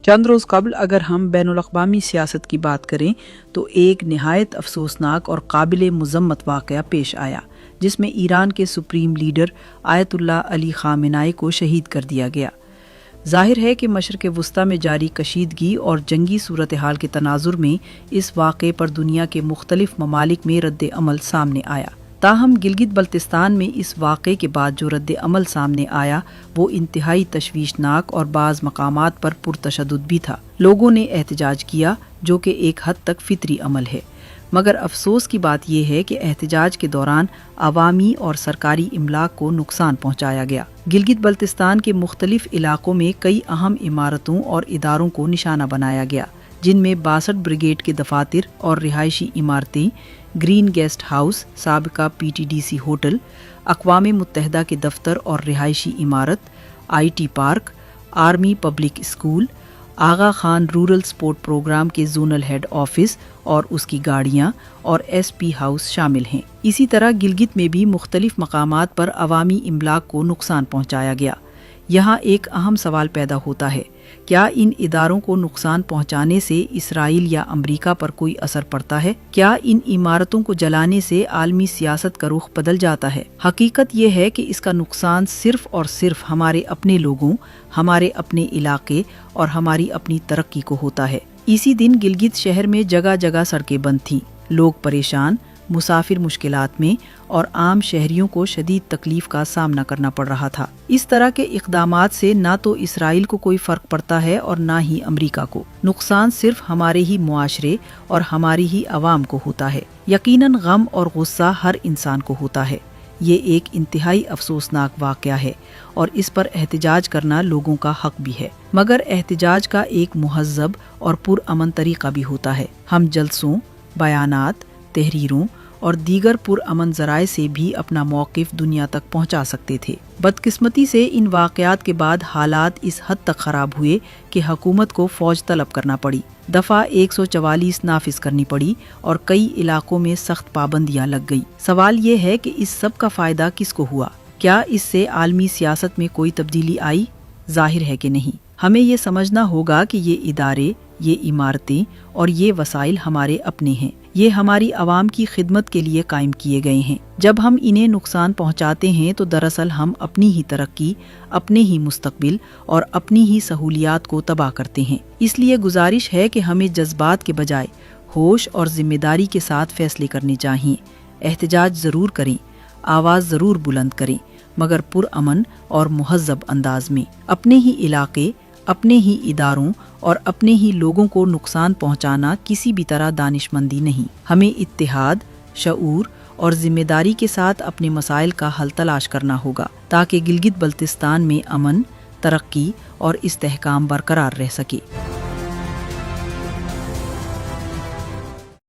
چند روز قبل اگر ہم بین الاقوامی سیاست کی بات کریں تو ایک نہایت افسوسناک اور قابل مذمت واقعہ پیش آیا جس میں ایران کے سپریم لیڈر آیت اللہ علی خامنہئی کو شہید کر دیا گیا۔ ظاہر ہے کہ مشرق وسطیٰ میں جاری کشیدگی اور جنگی صورتحال کے تناظر میں اس واقعے پر دنیا کے مختلف ممالک میں رد عمل سامنے آیا۔ تاہم گلگت بلتستان میں اس واقعے کے بعد جو رد عمل سامنے آیا وہ انتہائی تشویشناک اور بعض مقامات پر پرتشدد بھی تھا۔ لوگوں نے احتجاج کیا جو کہ ایک حد تک فطری عمل ہے، مگر افسوس کی بات یہ ہے کہ احتجاج کے دوران عوامی اور سرکاری املاک کو نقصان پہنچایا گیا۔ گلگت بلتستان کے مختلف علاقوں میں کئی اہم عمارتوں اور اداروں کو نشانہ بنایا گیا، جن میں 62 بریگیڈ کے دفاتر اور رہائشی عمارتیں، گرین گیسٹ ہاؤس، سابقہ P T D C hotel, اقوام متحدہ کے دفتر اور رہائشی عمارت، I T park, army public school, Aga Khan rural support programme کے زونل ہیڈ آفس اور اس کی گاڑیاں اور ایس پی ہاؤس شامل ہیں۔ اسی طرح گلگت میں بھی مختلف مقامات پر عوامی املاک کو نقصان پہنچایا گیا۔ یہاں ایک اہم سوال پیدا ہوتا ہے، کیا ان اداروں کو نقصان پہنچانے سے اسرائیل یا امریکہ پر کوئی اثر پڑتا ہے؟ کیا ان عمارتوں کو جلانے سے عالمی سیاست کا رخ بدل جاتا ہے؟ حقیقت یہ ہے کہ اس کا نقصان صرف اور صرف ہمارے اپنے لوگوں، ہمارے اپنے علاقے اور ہماری اپنی ترقی کو ہوتا ہے۔ اسی دن گلگت شہر میں جگہ جگہ سڑکیں بند تھیں، لوگ پریشان، مسافر مشکلات میں اور عام شہریوں کو شدید تکلیف کا سامنا کرنا پڑ رہا تھا۔ اس طرح کے اقدامات سے نہ تو اسرائیل کو کوئی فرق پڑتا ہے اور نہ ہی امریکہ کو۔ نقصان صرف ہمارے ہی معاشرے اور ہماری ہی عوام کو ہوتا ہے۔ یقیناً غم اور غصہ ہر انسان کو ہوتا ہے۔ یہ ایک انتہائی افسوسناک واقعہ ہے اور اس پر احتجاج کرنا لوگوں کا حق بھی ہے، مگر احتجاج کا ایک مہذب اور پرامن طریقہ بھی ہوتا ہے۔ ہم جلسوں، بیانات، تحریروں اور دیگر پرامن ذرائع سے بھی اپنا موقف دنیا تک پہنچا سکتے تھے۔ بدقسمتی سے ان واقعات کے بعد حالات اس حد تک خراب ہوئے کہ حکومت کو فوج طلب کرنا پڑی، دفعہ 144 نافذ کرنی پڑی اور کئی علاقوں میں سخت پابندیاں لگ گئی۔ سوال یہ ہے کہ اس سب کا فائدہ کس کو ہوا؟ کیا اس سے عالمی سیاست میں کوئی تبدیلی آئی؟ ظاہر ہے کہ نہیں۔ ہمیں یہ سمجھنا ہوگا کہ یہ ادارے، یہ عمارتیں اور یہ وسائل ہمارے اپنے ہیں، یہ ہماری عوام کی خدمت کے لیے قائم کیے گئے ہیں۔ جب ہم انہیں نقصان پہنچاتے ہیں تو دراصل ہم اپنی ہی ترقی، اپنے ہی مستقبل اور اپنی ہی سہولیات کو تباہ کرتے ہیں۔ اس لیے گزارش ہے کہ ہمیں جذبات کے بجائے ہوش اور ذمہ داری کے ساتھ فیصلے کرنے چاہیے۔ احتجاج ضرور کریں، آواز ضرور بلند کریں، مگر پرامن اور مہذب انداز میں۔ اپنے ہی علاقے، اپنے ہی اداروں اور اپنے ہی لوگوں کو نقصان پہنچانا کسی بھی طرح دانش مندی نہیں۔ ہمیں اتحاد، شعور اور ذمہ داری کے ساتھ اپنے مسائل کا حل تلاش کرنا ہوگا تاکہ گلگت بلتستان میں امن، ترقی اور استحکام برقرار رہ سکے۔